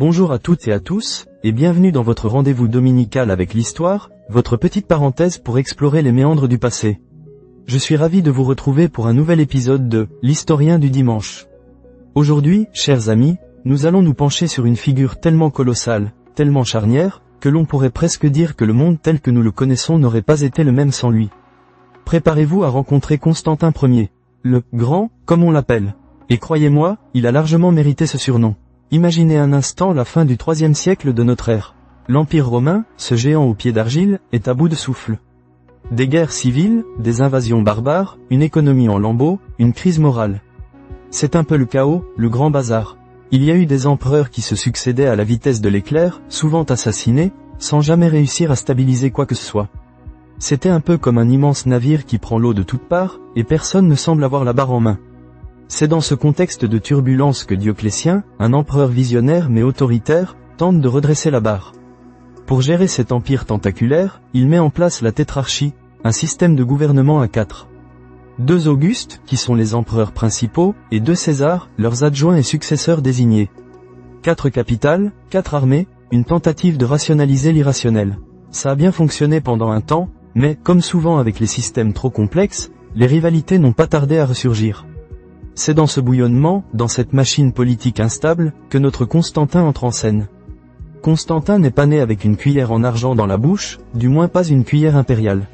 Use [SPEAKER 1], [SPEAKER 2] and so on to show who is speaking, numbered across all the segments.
[SPEAKER 1] Bonjour à toutes et à tous, et bienvenue dans votre rendez-vous dominical avec l'histoire, votre petite parenthèse pour explorer les méandres du passé. Je suis ravi de vous retrouver pour un nouvel épisode de l'Historien du dimanche. Aujourd'hui, chers amis, nous allons nous pencher sur une figure tellement colossale, tellement charnière, que l'on pourrait presque dire que le monde tel que nous le connaissons n'aurait pas été le même sans lui. Préparez-vous à rencontrer Constantin Ier, le « Grand », comme on l'appelle. Et croyez-moi, il a largement mérité ce surnom. Imaginez un instant la fin du IIIe siècle de notre ère. L'Empire romain, ce géant aux pieds d'argile, est à bout de souffle. Des guerres civiles, des invasions barbares, une économie en lambeaux, une crise morale. C'est un peu le chaos, le grand bazar. Il y a eu des empereurs qui se succédaient à la vitesse de l'éclair, souvent assassinés, sans jamais réussir à stabiliser quoi que ce soit. C'était un peu comme un immense navire qui prend l'eau de toutes parts, et personne ne semble avoir la barre en main. C'est dans ce contexte de turbulence que Dioclétien, un empereur visionnaire mais autoritaire, tente de redresser la barre. Pour gérer cet empire tentaculaire, il met en place la tétrarchie, un système de gouvernement à 4. 2 Augustes, qui sont les empereurs principaux, et 2 Césars, leurs adjoints et successeurs désignés. 4 capitales, 4 armées, une tentative de rationaliser l'irrationnel. Ça a bien fonctionné pendant un temps, mais, comme souvent avec les systèmes trop complexes, les rivalités n'ont pas tardé à ressurgir. C'est dans ce bouillonnement, dans cette machine politique instable, que notre Constantin entre en scène. Constantin n'est pas né avec une cuillère en argent dans la bouche, du moins pas une cuillère impériale.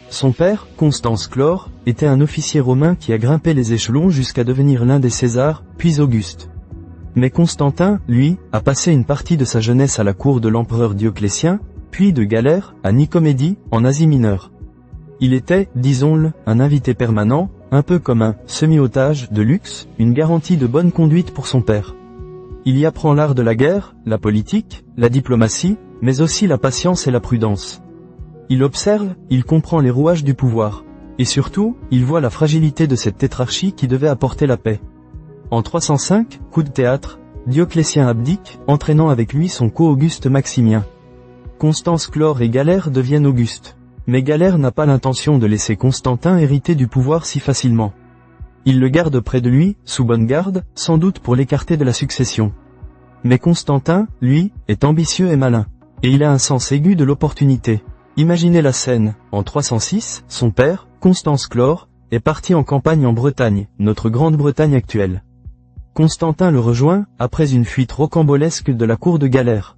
[SPEAKER 1] Son père, Constance Chlore, était un officier romain qui a grimpé les échelons jusqu'à devenir l'un des Césars, puis Auguste. Mais Constantin, lui, a passé une partie de sa jeunesse à la cour de l'empereur Dioclétien, puis de Galère, à Nicomédie, en Asie mineure. Il était, disons-le, un invité permanent, un peu comme un semi-otage de luxe, une garantie de bonne conduite pour son père. Il y apprend l'art de la guerre, la politique, la diplomatie, mais aussi la patience et la prudence. Il observe, il comprend les rouages du pouvoir. Et surtout, il voit la fragilité de cette tétrarchie qui devait apporter la paix. En 305, coup de théâtre, Dioclétien abdique, entraînant avec lui son co-Auguste Maximien. Constance Chlore et Galère deviennent Augustes. Mais Galère n'a pas l'intention de laisser Constantin hériter du pouvoir si facilement. Il le garde près de lui, sous bonne garde, sans doute pour l'écarter de la succession. Mais Constantin, lui, est ambitieux et malin. Et il a un sens aigu de l'opportunité. Imaginez la scène, en 306, son père, Constance Chlore, est parti en campagne en Bretagne, notre Grande-Bretagne actuelle. Constantin le rejoint, après une fuite rocambolesque de la cour de Galère.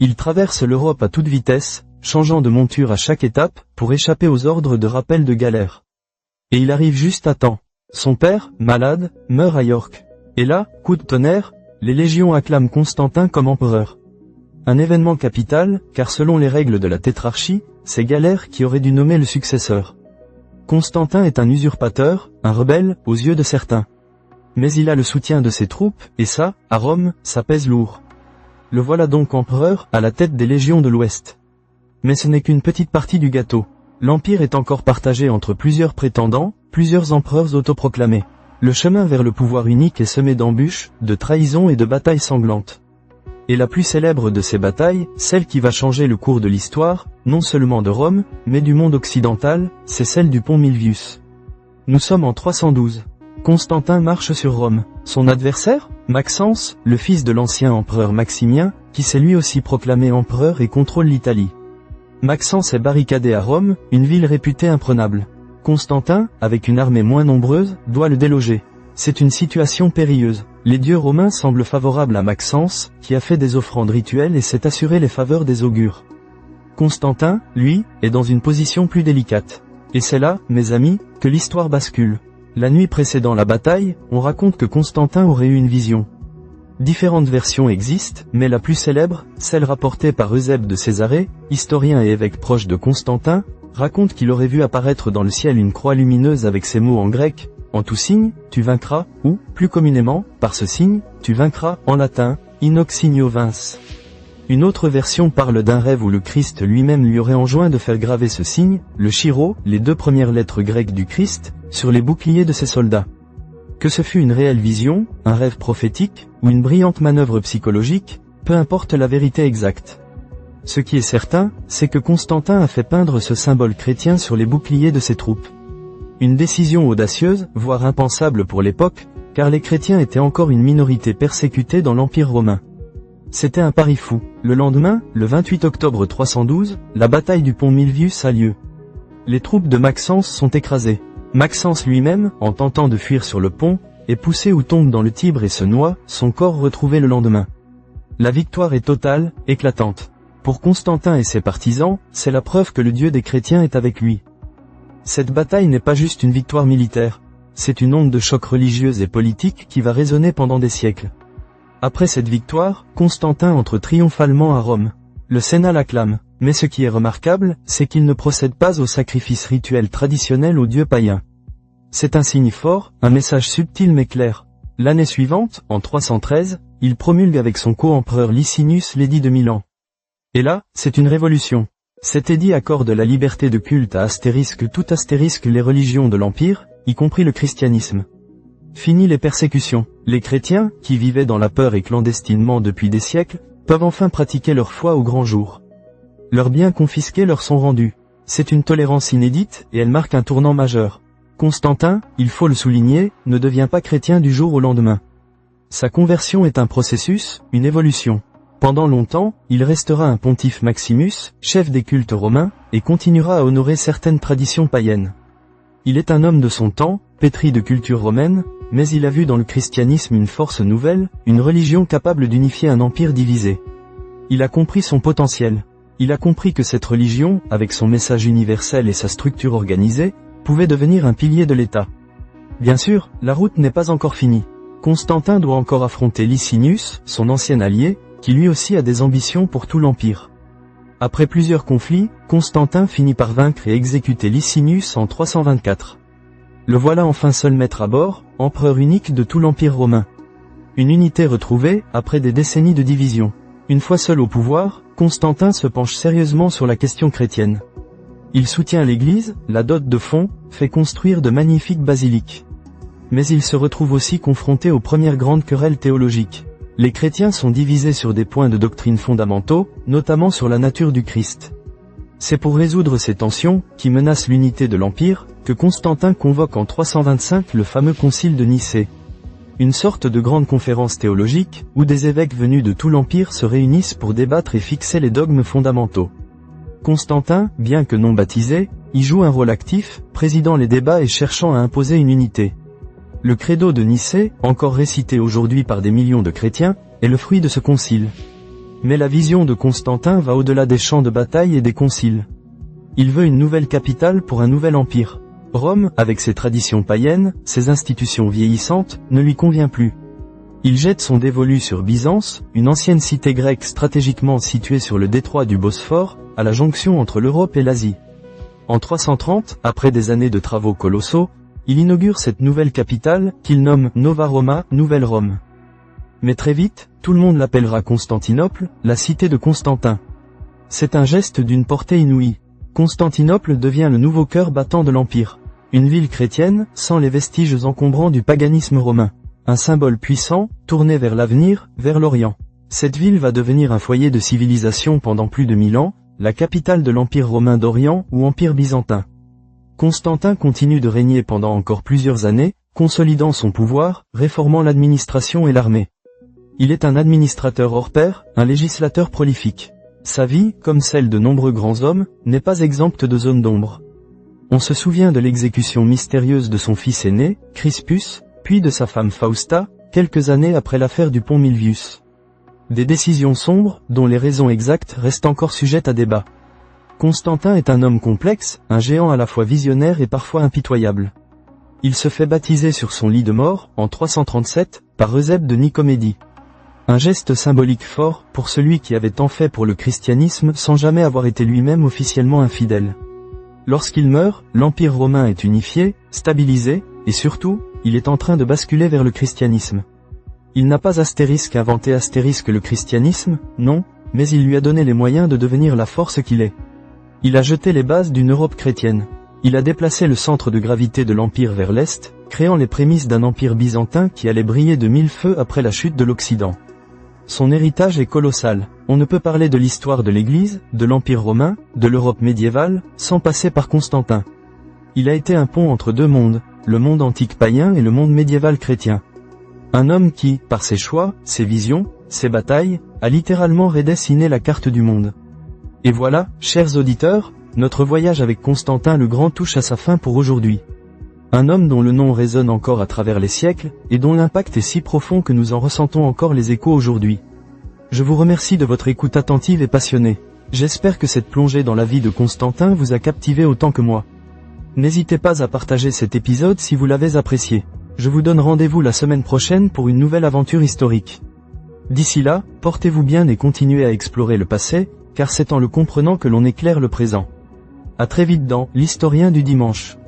[SPEAKER 1] Il traverse l'Europe à toute vitesse, changeant de monture à chaque étape, pour échapper aux ordres de rappel de Galère. Et il arrive juste à temps. Son père, malade, meurt à York. Et là, coup de tonnerre, les légions acclament Constantin comme empereur. Un événement capital, car selon les règles de la tétrarchie, c'est Galère qui aurait dû nommer le successeur. Constantin est un usurpateur, un rebelle, aux yeux de certains. Mais il a le soutien de ses troupes, et ça, à Rome, ça pèse lourd. Le voilà donc empereur, à la tête des légions de l'Ouest. Mais ce n'est qu'une petite partie du gâteau. L'Empire est encore partagé entre plusieurs prétendants, plusieurs empereurs autoproclamés. Le chemin vers le pouvoir unique est semé d'embûches, de trahisons et de batailles sanglantes. Et la plus célèbre de ces batailles, celle qui va changer le cours de l'histoire, non seulement de Rome, mais du monde occidental, c'est celle du pont Milvius. Nous sommes en 312. Constantin marche sur Rome. Son adversaire, Maxence, le fils de l'ancien empereur Maximien, qui s'est lui aussi proclamé empereur et contrôle l'Italie. Maxence est barricadé à Rome, une ville réputée imprenable. Constantin, avec une armée moins nombreuse, doit le déloger. C'est une situation périlleuse. Les dieux romains semblent favorables à Maxence, qui a fait des offrandes rituelles et s'est assuré les faveurs des augures. Constantin, lui, est dans une position plus délicate. Et c'est là, mes amis, que l'histoire bascule. La nuit précédant la bataille, on raconte que Constantin aurait eu une vision. Différentes versions existent, mais la plus célèbre, celle rapportée par Eusèbe de Césarée, historien et évêque proche de Constantin, raconte qu'il aurait vu apparaître dans le ciel une croix lumineuse avec ces mots en grec, « En tout signe, tu vaincras » ou, plus communément, « Par ce signe, tu vaincras » en latin, « In hoc signo vince ». Une autre version parle d'un rêve où le Christ lui-même lui aurait enjoint de faire graver ce signe, le chiro, les 2 premières lettres grecques du Christ, sur les boucliers de ses soldats. Que ce fût une réelle vision, un rêve prophétique, ou une brillante manœuvre psychologique, peu importe la vérité exacte. Ce qui est certain, c'est que Constantin a fait peindre ce symbole chrétien sur les boucliers de ses troupes. Une décision audacieuse, voire impensable pour l'époque, car les chrétiens étaient encore une minorité persécutée dans l'Empire romain. C'était un pari fou. Le lendemain, le 28 octobre 312, la bataille du pont Milvius a lieu. Les troupes de Maxence sont écrasées. Maxence lui-même, en tentant de fuir sur le pont, est poussé ou tombe dans le Tibre et se noie, son corps retrouvé le lendemain. La victoire est totale, éclatante. Pour Constantin et ses partisans, c'est la preuve que le Dieu des chrétiens est avec lui. Cette bataille n'est pas juste une victoire militaire, c'est une onde de choc religieuse et politique qui va résonner pendant des siècles. Après cette victoire, Constantin entre triomphalement à Rome. Le Sénat l'acclame, mais ce qui est remarquable, c'est qu'il ne procède pas au sacrifice rituel traditionnel aux dieux païens. C'est un signe fort, un message subtil mais clair. L'année suivante, en 313, il promulgue avec son co-empereur Licinius l'édit de Milan. Et là, c'est une révolution. Cet édit accorde la liberté de culte à tout astérisque les religions de l'Empire, y compris le christianisme. Fini les persécutions. Les chrétiens, qui vivaient dans la peur et clandestinement depuis des siècles, peuvent enfin pratiquer leur foi au grand jour. Leurs biens confisqués leur sont rendus. C'est une tolérance inédite et elle marque un tournant majeur. Constantin, il faut le souligner, ne devient pas chrétien du jour au lendemain. Sa conversion est un processus, une évolution. Pendant longtemps, il restera un pontife Maximus, chef des cultes romains, et continuera à honorer certaines traditions païennes. Il est un homme de son temps, pétri de culture romaine, mais il a vu dans le christianisme une force nouvelle, une religion capable d'unifier un empire divisé. Il a compris son potentiel. Il a compris que cette religion, avec son message universel et sa structure organisée, pouvait devenir un pilier de l'État. Bien sûr, la route n'est pas encore finie. Constantin doit encore affronter Licinius, son ancien allié, qui lui aussi a des ambitions pour tout l'Empire. Après plusieurs conflits, Constantin finit par vaincre et exécuter Licinius en 324. Le voilà enfin seul maître à bord, empereur unique de tout l'Empire romain. Une unité retrouvée, après des décennies de division. Une fois seul au pouvoir, Constantin se penche sérieusement sur la question chrétienne. Il soutient l'Église, la dot de fonds, fait construire de magnifiques basiliques. Mais il se retrouve aussi confronté aux premières grandes querelles théologiques. Les chrétiens sont divisés sur des points de doctrine fondamentaux, notamment sur la nature du Christ. C'est pour résoudre ces tensions, qui menacent l'unité de l'Empire, que Constantin convoque en 325 le fameux concile de Nicée. Une sorte de grande conférence théologique, où des évêques venus de tout l'Empire se réunissent pour débattre et fixer les dogmes fondamentaux. Constantin, bien que non baptisé, y joue un rôle actif, présidant les débats et cherchant à imposer une unité. Le credo de Nicée, encore récité aujourd'hui par des millions de chrétiens, est le fruit de ce concile. Mais la vision de Constantin va au-delà des champs de bataille et des conciles. Il veut une nouvelle capitale pour un nouvel empire. Rome, avec ses traditions païennes, ses institutions vieillissantes, ne lui convient plus. Il jette son dévolu sur Byzance, une ancienne cité grecque stratégiquement située sur le détroit du Bosphore, à la jonction entre l'Europe et l'Asie. En 330, après des années de travaux colossaux, il inaugure cette nouvelle capitale, qu'il nomme Nova Roma, Nouvelle Rome. Mais très vite, tout le monde l'appellera Constantinople, la cité de Constantin. C'est un geste d'une portée inouïe. Constantinople devient le nouveau cœur battant de l'Empire. Une ville chrétienne, sans les vestiges encombrants du paganisme romain. Un symbole puissant, tourné vers l'avenir, vers l'Orient. Cette ville va devenir un foyer de civilisation pendant plus de 1000 ans, la capitale de l'Empire romain d'Orient ou Empire byzantin. Constantin continue de régner pendant encore plusieurs années, consolidant son pouvoir, réformant l'administration et l'armée. Il est un administrateur hors pair, un législateur prolifique. Sa vie, comme celle de nombreux grands hommes, n'est pas exempte de zones d'ombre. On se souvient de l'exécution mystérieuse de son fils aîné, Crispus, puis de sa femme Fausta, quelques années après l'affaire du pont Milvius. Des décisions sombres, dont les raisons exactes restent encore sujettes à débat. Constantin est un homme complexe, un géant à la fois visionnaire et parfois impitoyable. Il se fait baptiser sur son lit de mort, en 337, par Eusèbe de Nicomédie. Un geste symbolique fort, pour celui qui avait tant fait pour le christianisme sans jamais avoir été lui-même officiellement infidèle. Lorsqu'il meurt, l'Empire romain est unifié, stabilisé, et surtout, il est en train de basculer vers le christianisme. Il n'a pas inventé le christianisme, non, mais il lui a donné les moyens de devenir la force qu'il est. Il a jeté les bases d'une Europe chrétienne. Il a déplacé le centre de gravité de l'Empire vers l'Est, créant les prémices d'un empire byzantin qui allait briller de 1000 feux après la chute de l'Occident. Son héritage est colossal. On ne peut parler de l'histoire de l'Église, de l'Empire romain, de l'Europe médiévale, sans passer par Constantin. Il a été un pont entre deux mondes, le monde antique païen et le monde médiéval chrétien. Un homme qui, par ses choix, ses visions, ses batailles, a littéralement redessiné la carte du monde. Et voilà, chers auditeurs, notre voyage avec Constantin le Grand touche à sa fin pour aujourd'hui. Un homme dont le nom résonne encore à travers les siècles, et dont l'impact est si profond que nous en ressentons encore les échos aujourd'hui. Je vous remercie de votre écoute attentive et passionnée. J'espère que cette plongée dans la vie de Constantin vous a captivé autant que moi. N'hésitez pas à partager cet épisode si vous l'avez apprécié. Je vous donne rendez-vous la semaine prochaine pour une nouvelle aventure historique. D'ici là, portez-vous bien et continuez à explorer le passé, car c'est en le comprenant que l'on éclaire le présent. À très vite dans l'Historien du dimanche.